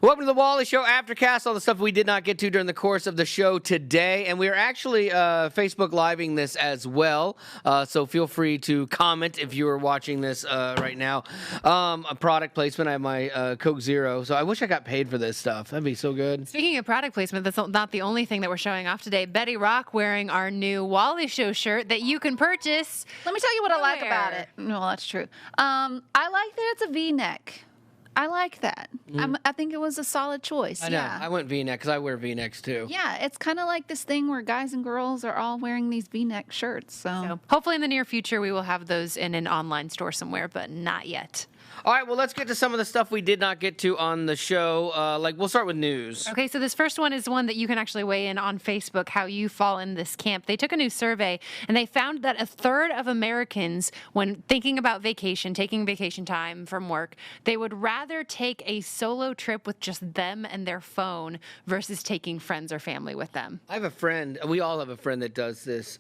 Welcome to the Wally Show Aftercast, all the stuff we did not get to during the course of the show today. And we are actually Facebook Living this as well. So feel free to comment if you are watching this right now. A product placement, I have my Coke Zero. So I wish I got paid for this stuff. That'd be so good. Speaking of product placement, that's not the only thing that we're showing off today. Betty Rock wearing our new Wally Show shirt that you can purchase. Let me tell you what I like about it. No, that's true. I like that it's a V-neck. I like that. I think it was a solid choice. I know. I went V-neck because I wear V-necks too. Yeah, it's kind of like this thing where guys and girls are all wearing these V-neck shirts. So hopefully in the near future we will have those in an online store somewhere, but not yet. All right, well, let's get to some of the stuff we did not get to on the show. We'll start with news. Okay, so this first one is one that you can actually weigh in on Facebook, how you fall in this camp. They took a new survey, and they found that a third of Americans, when thinking about vacation, taking vacation time from work, they would rather take a solo trip with just them and their phone versus taking friends or family with them. I have a friend, we all have a friend that does this,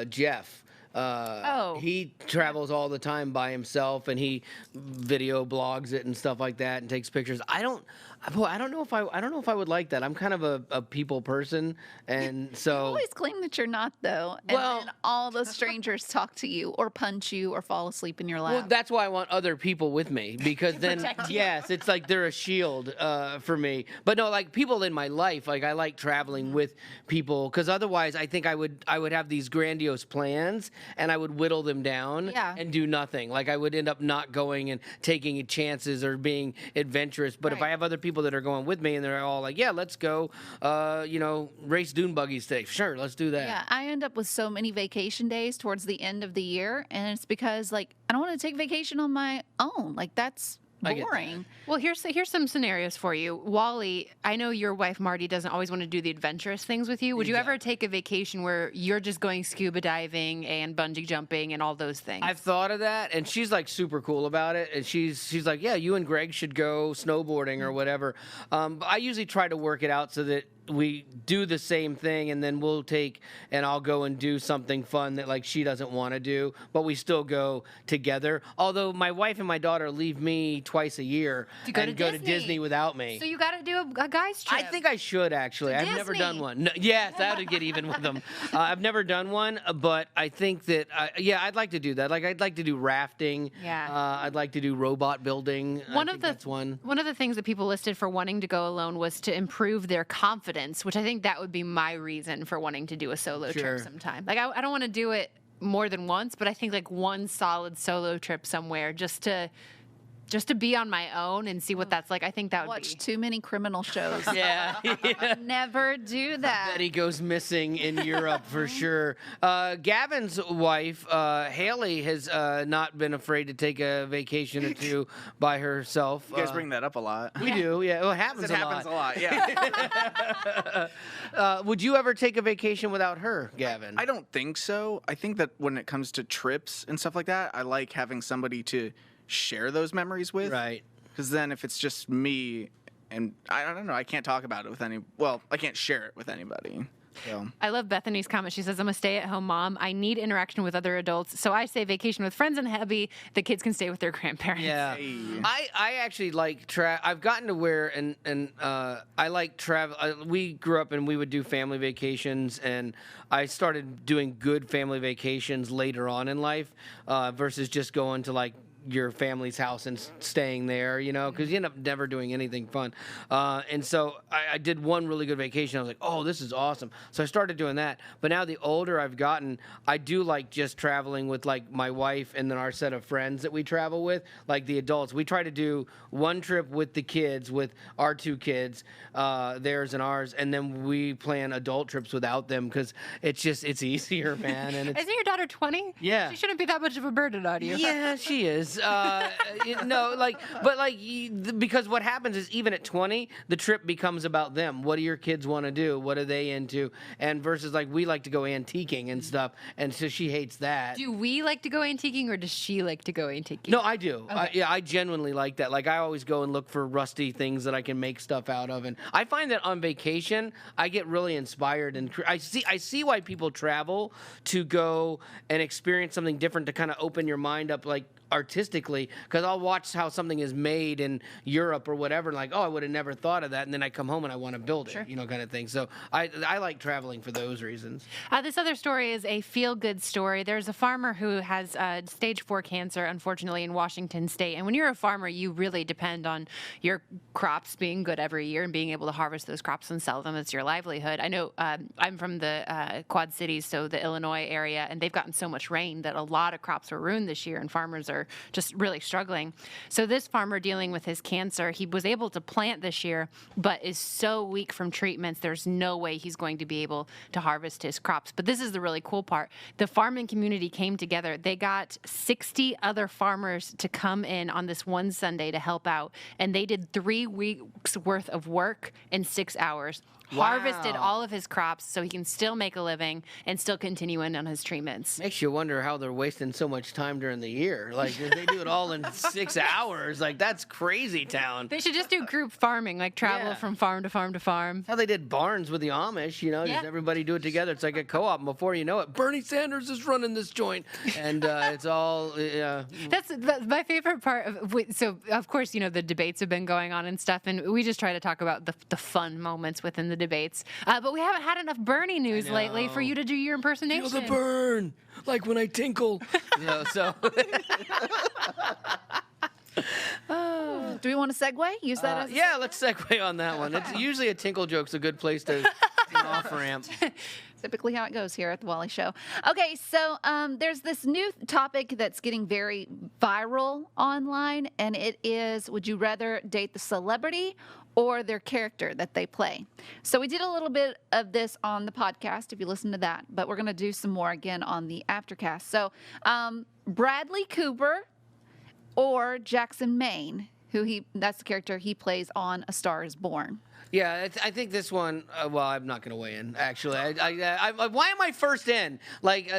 Jeff. He travels all the time by himself, and he video blogs it and stuff like that, and takes pictures. I don't know if I would like that. I'm kind of a people person, and so you always claim that you're not, though. And then all the strangers talk to you, or punch you, or fall asleep in your lap. Well, that's why I want other people with me, because then yes, it's like they're a shield for me. But no, like people in my life, like I like traveling with people, because otherwise, I think I would have these grandiose plans, and I would whittle them down and do nothing. Like I would end up not going and taking chances or being adventurous. But if I have other people that are going with me and they're all like, yeah, let's go, race dune buggies today. Sure, let's do that. Yeah, I end up with so many vacation days towards the end of the year, and it's because like I don't want to take vacation on my own. Like that's boring. Well, here's some scenarios for you. Wally, I know your wife Marty doesn't always want to do the adventurous things with you. Would you ever take a vacation where you're just going scuba diving and bungee jumping and all those things? I've thought of that, and she's like super cool about it. And she's like, yeah, you and Greg should go snowboarding or whatever. But I usually try to work it out so that we do the same thing, and then I'll go and do something fun that like she doesn't want to do, but we still go together. Although my wife and my daughter leave me twice a year to go to Disney without me. So you got to do a guy's trip. I think I should actually. I've never done one. No, yes, that would get even with them. I've never done one, but I think that I'd like to do that. Like I'd like to do rafting. Yeah. I'd like to do robot building. That's one. One of the things that people listed for wanting to go alone was to improve their confidence, which I think that would be my reason for wanting to do a solo trip sometime. Like I don't want to do it more than once, but I think like one solid solo trip somewhere just to be on my own and see what that's like. I think that would watch too many criminal shows. Yeah. Never do that. Betty goes missing in Europe for sure. Gavin's wife, Haley, has not been afraid to take a vacation or two by herself. You guys bring that up a lot. We do, yeah. Well, it happens a lot. Yeah. Would you ever take a vacation without her, Gavin? I don't think so. I think that when it comes to trips and stuff like that, I like having somebody to share those memories with. Right. Because then if it's just me and I don't know, I can't talk about it with I can't share it with anybody. So. I love Bethany's comment. She says, I'm a stay-at-home mom. I need interaction with other adults. So I say vacation with friends and hubby. The kids can stay with their grandparents. Yeah. Hey. I actually like I've gotten to where, I like travel. We grew up and we would do family vacations, and I started doing good family vacations later on in life versus just going to like your family's house and staying there, because you end up never doing anything fun. And so I did one really good vacation. I was like, oh, this is awesome. So I started doing that. But now the older I've gotten, I do like just traveling with like my wife and then our set of friends that we travel with, like the adults. We try to do one trip with the kids, with our two kids, theirs and ours, and then we plan adult trips without them because it's easier, man. And Isn't your daughter 20? Yeah. She shouldn't be that much of a burden on you. Yeah, she is. Because what happens is even at 20, the trip becomes about them. What do your kids want to do? What are they into? And versus like we like to go antiquing and stuff, and so she hates that. Do we like to go antiquing, or does she like to go antiquing? No, I do. Okay. I genuinely like that. Like I always go and look for rusty things that I can make stuff out of, and I find that on vacation I get really inspired, and I see why people travel to go and experience something different to kind of open your mind up, like artistically, because I'll watch how something is made in Europe or whatever, and like, oh, I would have never thought of that, and then I come home and I want to build it, kind of thing. So I like traveling for those reasons. This other story is a feel-good story. There's a farmer who has stage 4 cancer, unfortunately, in Washington State. And when you're a farmer, you really depend on your crops being good every year and being able to harvest those crops and sell them. It's your livelihood. I know I'm from the Quad Cities, so the Illinois area, and they've gotten so much rain that a lot of crops were ruined this year, and farmers are just really struggling. So this farmer dealing with his cancer, he was able to plant this year, but is so weak from treatments, there's no way he's going to be able to harvest his crops. But this is the really cool part. The farming community came together. They got 60 other farmers to come in on this one Sunday to help out, and they did 3 weeks worth of work in 6 hours. Harvested all of his crops so he can still make a living and still continue in on his treatments. Makes you wonder how they're wasting so much time during the year. Like, if they do it all in 6 hours, like, that's crazy town. They should just do group farming, like travel from farm to farm to farm. How they did barns with the Amish, just everybody do it together. It's like a co-op, and before you know it, Bernie Sanders is running this joint, and it's all. That's my favorite part. So, of course, the debates have been going on and stuff, and we just try to talk about the fun moments within the debates. But we haven't had enough Bernie news lately for you to do your impersonation. Feel the burn, like when I tinkle. So. Do we want to segue? Use that as let's segue on that one. It's usually a tinkle joke's a good place to off ramp. Typically how it goes here at the Wally Show. Okay, so there's this new topic that's getting very viral online, and it is, would you rather date the celebrity or their character that they play? So we did a little bit of this on the podcast, if you listen to that, but we're going to do some more again on the Aftercast. So Bradley Cooper or Jackson Maine, that's the character he plays on A Star Is Born. Yeah, I think this one. Well, I'm not going to weigh in. Actually, why am I first in? Like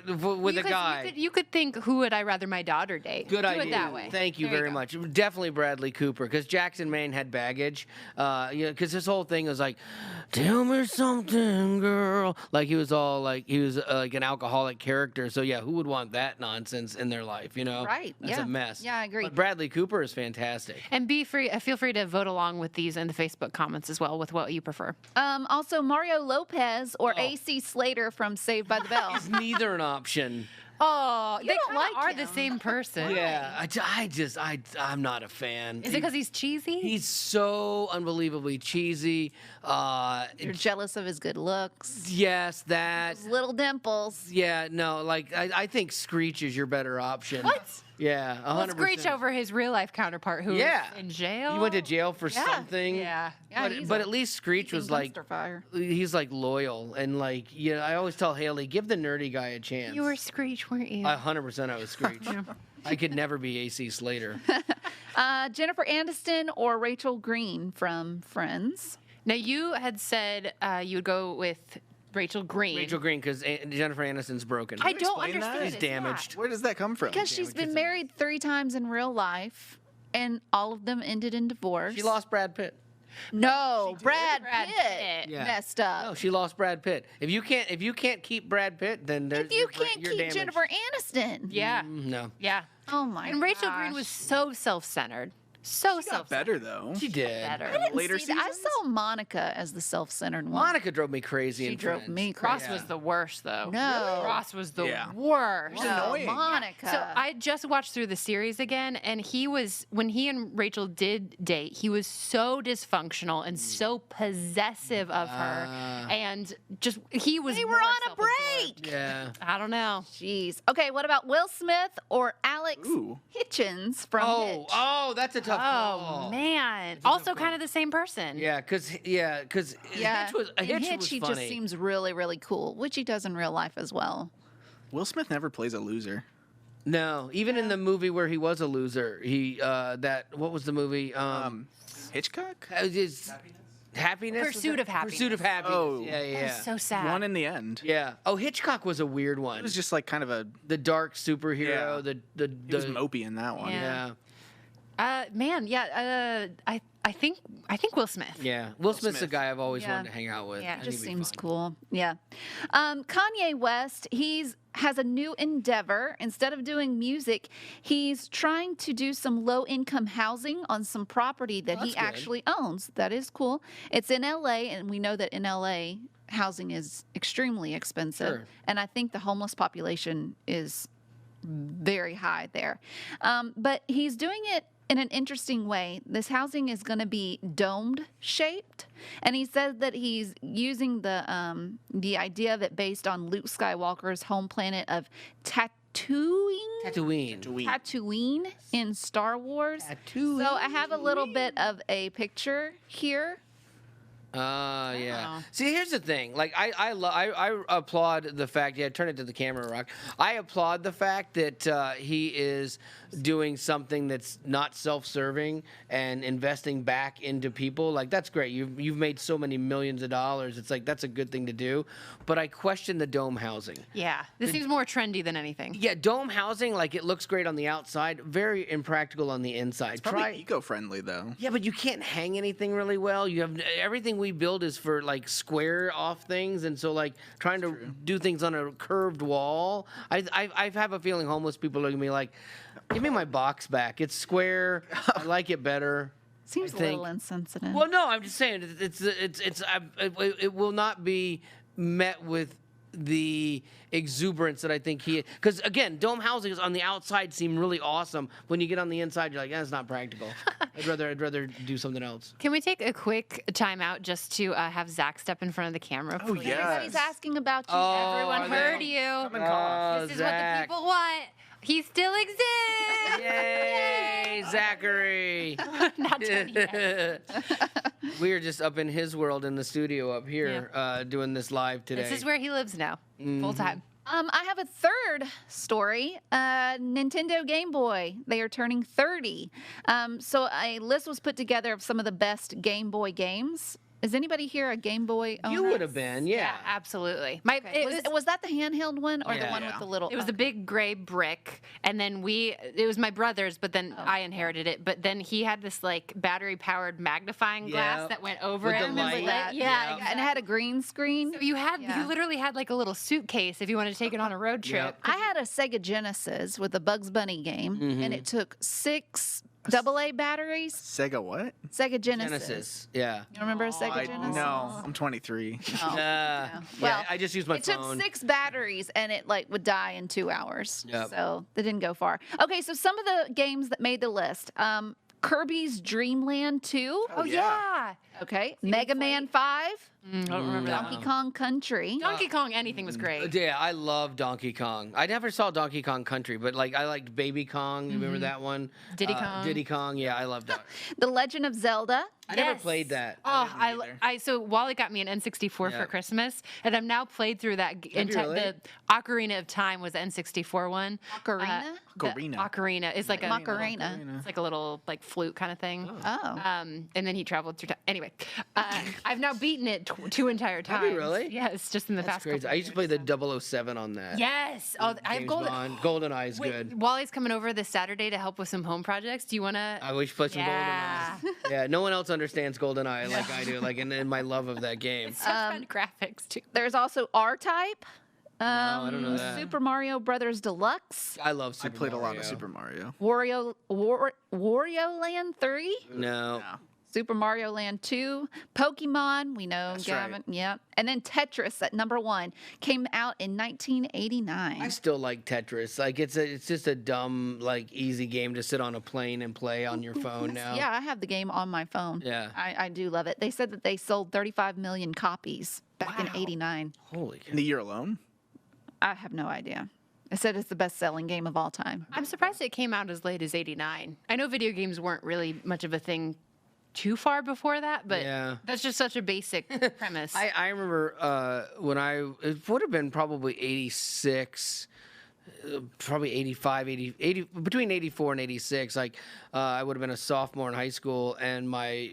with a guy. You could think, who would I rather my daughter date? Good idea. Do it that way. Thank you very much. Definitely Bradley Cooper, because Jackson Maine had baggage. Because his whole thing was like, "Tell me something, girl." Like he was like an alcoholic character. So yeah, who would want that nonsense in their life? Right? That's a mess. Yeah, I agree. But Bradley Cooper is fantastic. And feel free to vote along with these in the Facebook comments as well with what you prefer. Also, Mario Lopez or AC Slater from Saved by the Bell. It's neither an option. Oh, You they don't like are him. the same person. Yeah, I'm not a fan. Is it because he's cheesy? He's so unbelievably cheesy. You're jealous of his good looks. Yes, that. His little dimples. Yeah, no, like I think Screech is your better option. What? Yeah, 100%. Well, Screech over his real life counterpart who is in jail. He went to jail for something. Yeah. But at least Screech was like, he's like loyal, and like, I always tell Haley, give the nerdy guy a chance. You were Screech, weren't you? 100% I was Screech. I could never be AC Slater. Jennifer Aniston or Rachel Green from Friends. Now, you had said you would go with Rachel Green. Rachel Green, because Jennifer Aniston's broken. I don't explain that? understand. She's damaged. Where does that come from? Because she's been married 3 times in real life, and all of them ended in divorce. She lost Brad Pitt. No, Brad Pitt Yeah. messed up. No, she lost Brad Pitt. If you can't keep Brad Pitt, then there's If you can't you're keep damaged. Jennifer Aniston. Yeah. No. Yeah. Oh my god. And Rachel Green was so self-centered. So Got self-centered. better though. She did. Better. I didn't Later see that. I seasons? saw Monica as the self-centered one. Monica drove me crazy. She in drove Friends. me crazy. Ross was the worst, though. No. Ross was the Yeah. worst. No, annoying. Monica. So I just watched through the series again, and when he and Rachel did date, he was so dysfunctional and so possessive of her, and he was. They were more on a self-absorbed. break. Yeah. I don't know. Jeez. Okay, what about Will Smith or Alex Ooh. Hitchens from Hitch? Oh, that's a tough Oh call. man! Also, kind of the same person. Yeah, because Yeah. Hitch was In Hitch, was he funny. just seems really, really cool, which he does in real life as well. Will Smith never plays a loser. No, even in the movie where he was a loser, what was the movie? Hitchcock? Happiness. Pursuit of Happiness. Pursuit of Happiness. Oh. Yeah, yeah. That was so sad. Won in the end. Yeah. Oh, Hitchcock was a weird one. It was just like kind of a. The dark superhero. Yeah. The He was mopey in that one. Yeah. yeah. Man, yeah. I think Will Smith. Yeah, Will Smith's the Smith. guy I've always Yeah. wanted to hang out with. Yeah. I It think just he'd be seems fun. cool. Yeah. Kanye West, has a new endeavor. Instead of doing music, he's trying to do some low income housing on some property that he that's good. actually owns. That is cool. It's in LA, and we know that in LA, housing is extremely expensive. Sure. And I think the homeless population is very high there. But he's doing it in an interesting way. This housing is going to be domed shaped, and he says that he's using the idea of it based on Luke Skywalker's home planet of Tatooine in Star Wars. Tatooine. So I have a little bit of a picture here. Yeah. Wow. See, here's the thing. Like, I applaud the fact. Yeah, turn it to the camera, Rock. I applaud the fact that he is doing something that's not self-serving and investing back into people. Like, that's great. You've made so many millions of dollars. It's like that's a good thing to do. But I question the dome housing. Yeah. This seems more trendy than anything. Yeah, dome housing, like it looks great on the outside, very impractical on the inside. Probably eco-friendly though. Yeah, but you can't hang anything really well. You have everything we build is for like square off things, and so like trying to do things on a curved wall. I have a feeling homeless people are gonna be like, "Give me my box back. It's square. I like it better." Seems I a little think. insensitive. Well, no, I'm just saying it will not be met with the exuberance that I think because again, dome housing is on the outside seem really awesome. When you get on the inside, you're like, that's not practical. I'd rather do something else. Can we take a quick time out just to have Zach step in front of the camera? Oh, please? yeah. Everybody's asking about you. Oh, Everyone are they? heard you. Come and call. This is what the people want. He still exists. Yay, Zachary! Not done yet. We are just up in his world in the studio up here doing this live today. This is where he lives now, full time. I have a third story. Nintendo Game Boy. They are turning 30. So a list was put together of some of the best Game Boy games. Is anybody here a Game Boy owner? You would have been, yeah. Absolutely. Was that the handheld one or the Yeah. one with the little? It was the big gray brick, and then it was my brother's, but then I inherited it. But then he had this like battery powered magnifying glass Yeah. that went over With it. the Remember light. that? Yeah. and it had a green screen. So you literally had like a little suitcase if you wanted to take it on a road trip. Yep. I had a Sega Genesis with a Bugs Bunny game, Mm-hmm. and it took 6 AA batteries. Sega what? Sega Genesis. Genesis, yeah. You remember a Sega Genesis? No, I'm 23. Oh. Yeah, Well, I just used my it phone. took 6 batteries and it like would die in 2 hours. Yep. So they didn't go far. Okay, so some of the games that made the list. Kirby's Dream Land 2. Oh yeah. Okay. Mega Man 5. I don't remember that Donkey one. Kong Country. Donkey Kong, anything was great. Yeah, I love Donkey Kong. I never saw Donkey Kong Country, but like I liked Baby Kong. You remember that one? Diddy Kong. Diddy Kong. Yeah, I loved that. The Legend of Zelda. I never Yes. played that. Oh, didn't either. so Wally got me an N64 Yeah. for Christmas, and I've now played through that. Have you really? The Ocarina of Time was the N64 one. Ocarina? The Ocarina. Ocarina is like Macarena. it's like a little like flute kind of thing. Oh. And then he traveled through time. Anyway, I've now beaten it 2 entire times. Have you really? Yes, just in the That's past. crazy. couple I used to play years, the 007 on that. Yes. Oh, I have James golden. Bond. GoldenEye is Wait, good. Wally's coming over this Saturday to help with some home projects. Do you want to? I wish play some Yeah. GoldenEye. Yeah, no one else understands GoldenEye like I do. Like in my love of that game. Such fun graphics too. There's also R-Type. I don't know that. Super Mario Brothers Deluxe. I love I Super played a lot Mario. of Super Mario. Wario Land 3. No. Yeah. Super Mario Land 2, Pokemon, we know, That's Gavin, yep. And then Tetris at number 1 came out in I 1989. still like Tetris. Like it's just a dumb, like easy game to sit on a plane and play on your phone now. Yeah, I have the game on my phone. Yeah. I do love it. They said that they sold 35 million copies back in Wow. 89. Holy cow. In the year alone? I have no idea. It said it's the best-selling game of all time. I'm surprised it came out as late as '89. I know video games weren't really much of a thing too far before that, but Yeah. that's just such a basic premise. I remember when it would have been probably 86, probably 85, 80, between 84 and 86. Like I would have been a sophomore in high school, and my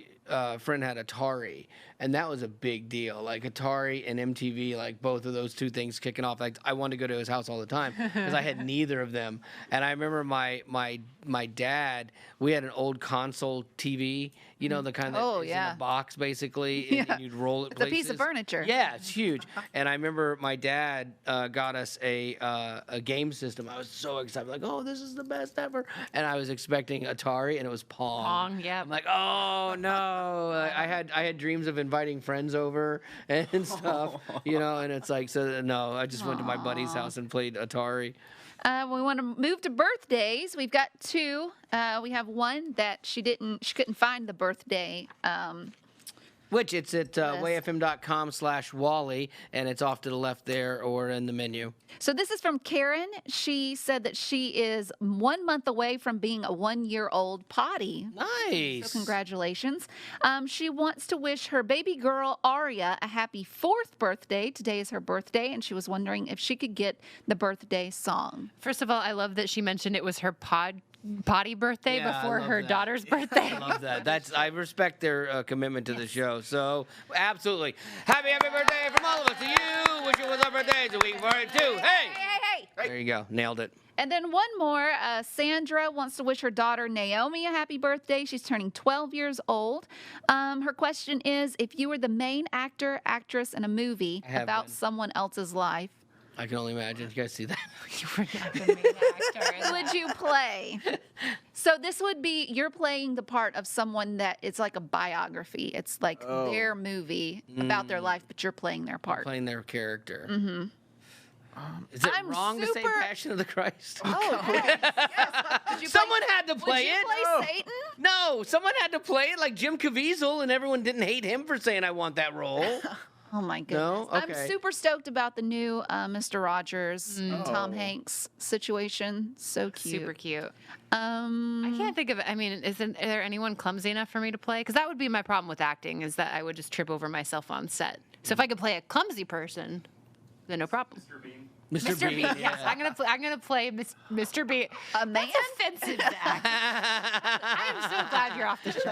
friend had Atari, and that was a big deal. Like Atari and MTV, like both of those two things kicking off. Like I wanted to go to his house all the time because I had neither of them. And I remember my dad. We had an old console TV, you know, the kind that is in a box basically, and you'd roll it. It's a piece of furniture. Yeah, it's huge. And I remember my dad got us a game system. I was so excited, like, oh, this is the best ever. And I was expecting Atari, and it was Pong. Pong, yeah. I'm like, oh no. I had dreams of inviting friends over and stuff, you know. And it's like, so no, I just went to my buddy's house and played Atari. We want to move to birthdays. We've got two. We have one that she couldn't find the birthday. Which it's at wayfm.com/Wally, and it's off to the left there or in the menu. So this is from Karen. She said that she is 1 month away from being a 1-year-old potty. Nice. So congratulations. She wants to wish her baby girl, Aria, a happy 4th birthday. Today is her birthday, and she was wondering if she could get the birthday song. First of all, I love that she mentioned it was her potty birthday Yeah, I before love her that. daughter's birthday. I love that. I respect their commitment to the show. So absolutely, happy birthday from all of us to you. Wish it was our birthdays a week for it too. Hey, there you go, nailed it. And then one more. Sandra wants to wish her daughter Naomi a happy birthday. She's turning 12 years old. Her question is, if you were the main actor, actress in a movie about someone else's life, I can only imagine. You guys see that? You were not the main actor. who would you play? So this would be, you're playing the part of someone that it's like a biography. It's like their movie about their life, but you're playing their part. Playing their character. Mm-hmm. Is it I'm wrong to say super- Passion of the Christ? Oh, yes. Did you Someone had to would play you it. play Satan? No, someone had to play it, like Jim Caviezel, and everyone didn't hate him for saying I want that role. Oh my goodness. No? I'm Okay. super stoked about the new Mr. Rogers and Tom Hanks situation. So cute. Super cute. I can't think of it. I mean, is there anyone clumsy enough for me to play? Because that would be my problem with acting, is that I would just trip over myself on set. So if I could play a clumsy person, then no problem. Mr. Bean. Yes, I'm gonna play Mr. Bean. A man? That's offensive, Zach. I am so glad you're off the show.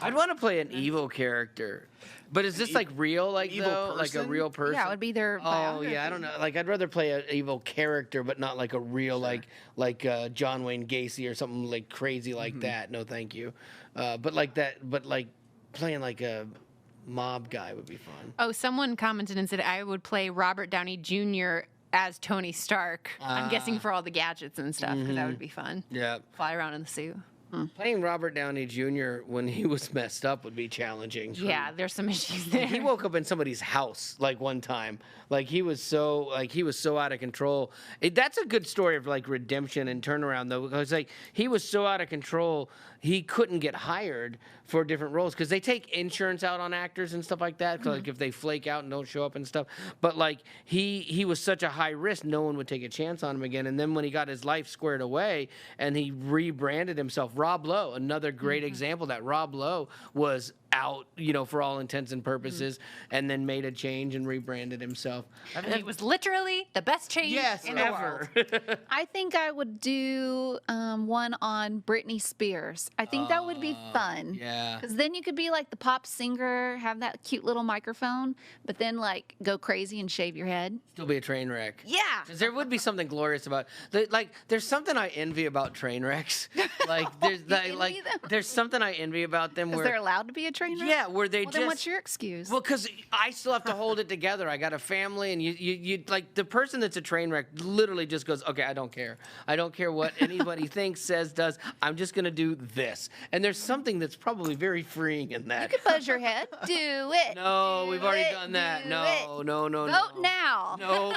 I'd want to play an evil character. But is this like real, like evil though? Like a person? real person? Yeah, it would be their Oh biography. yeah, I don't know. Like I'd rather play an evil character, but not like a real like John Wayne Gacy or something like crazy like that. No, thank you. But like that. But like playing like a mob guy would be fun. Oh, someone commented and said I would play Robert Downey Jr. as Tony Stark. I'm guessing for all the gadgets and stuff, because that would be fun. Yeah. Fly around in the suit. Playing Robert Downey Jr. when he was messed up would be challenging. Yeah, there's some issues there. He woke up in somebody's house like one time. Like he was so out of control. That's a good story of like redemption and turnaround though, because like he was so out of control he couldn't get hired for different roles because they take insurance out on actors and stuff like that. So like if they flake out and don't show up and stuff. But like he was such a high risk, no one would take a chance on him again. And then when he got his life squared away and he rebranded himself, Rob Lowe, another great example that Rob Lowe was out, you know, for all intents and purposes, and then made a change and rebranded himself. He was literally the best change in the world. I think I would do one on Britney Spears. I think that would be fun. Yeah. Because then you could be like the pop singer, have that cute little microphone, but then like go crazy and shave your head. Still be a train wreck. Yeah. 'Cause there would be something glorious about there's something I envy about train wrecks. Like there's envy them? there's something I envy about them Is where there allowed to be a train wreck? yeah, where they Well, just then what's your excuse? well, because I still have to hold it together. I got a family, and you like the person that's a train wreck literally just goes, okay, I don't care. I don't care what anybody thinks, says, does. I'm just gonna do this. And there's something that's probably very freeing in that. You could buzz your head. Do it. No, Do we've already it, done that. do No, it. no. Vote now. No.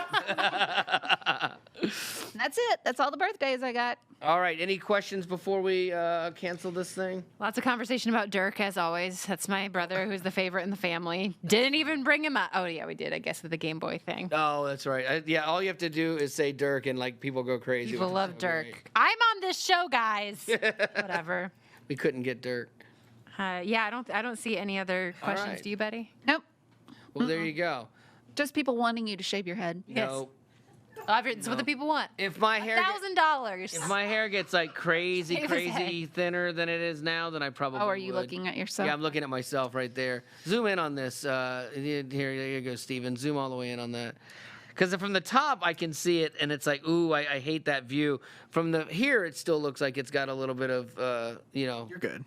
That's it. That's all the birthdays I got. All right. Any questions before we cancel this thing? Lots of conversation about Dirk, as always. That's my brother, who's the favorite in the family. Didn't even bring him up. Oh, yeah, we did, I guess, with the Game Boy thing. Oh, that's right. Yeah, all you have to do is say Dirk, and like people go crazy. People which is love so great. Dirk. I'm on this show, guys. Whatever. We couldn't get Dirk. Yeah, I don't see any other questions. right. Do you, Betty? Nope. Well, there you go. Just people wanting you to shave your head. Yes. No. It's what the people want. If my hair $1,000. if my hair gets like crazy Save his crazy thinner than it is now, then I probably Oh, are you would. looking at yourself? Yeah, I'm looking at myself right there. Zoom in on this. Here you go, Steven. Zoom all the way in on that. Because from the top, I can see it, and it's like, ooh, I hate that view. From here, it still looks like it's got a little bit of, You're good.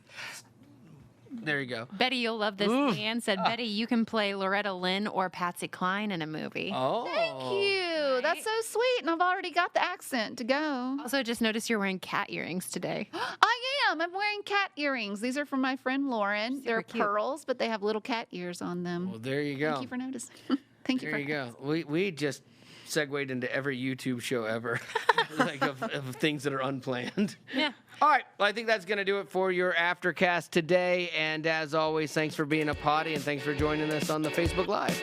There you go. Betty, you'll love this. Leanne said, Betty, you can play Loretta Lynn or Patsy Cline in a movie. Oh. Thank you. That's so sweet. And I've already got the accent to go. Also, just noticed you're wearing cat earrings today. I am. I'm wearing cat earrings. These are from my friend Lauren. They're cute. pearls, but they have little cat ears on them. Well, there you go. Thank you for noticing. Thank you There for you go. We just segued into every YouTube show ever, like of things that are unplanned. Yeah. All right. Well, I think that's going to do it for your Aftercast today. And as always, thanks for being a potty and thanks for joining us on the Facebook Live.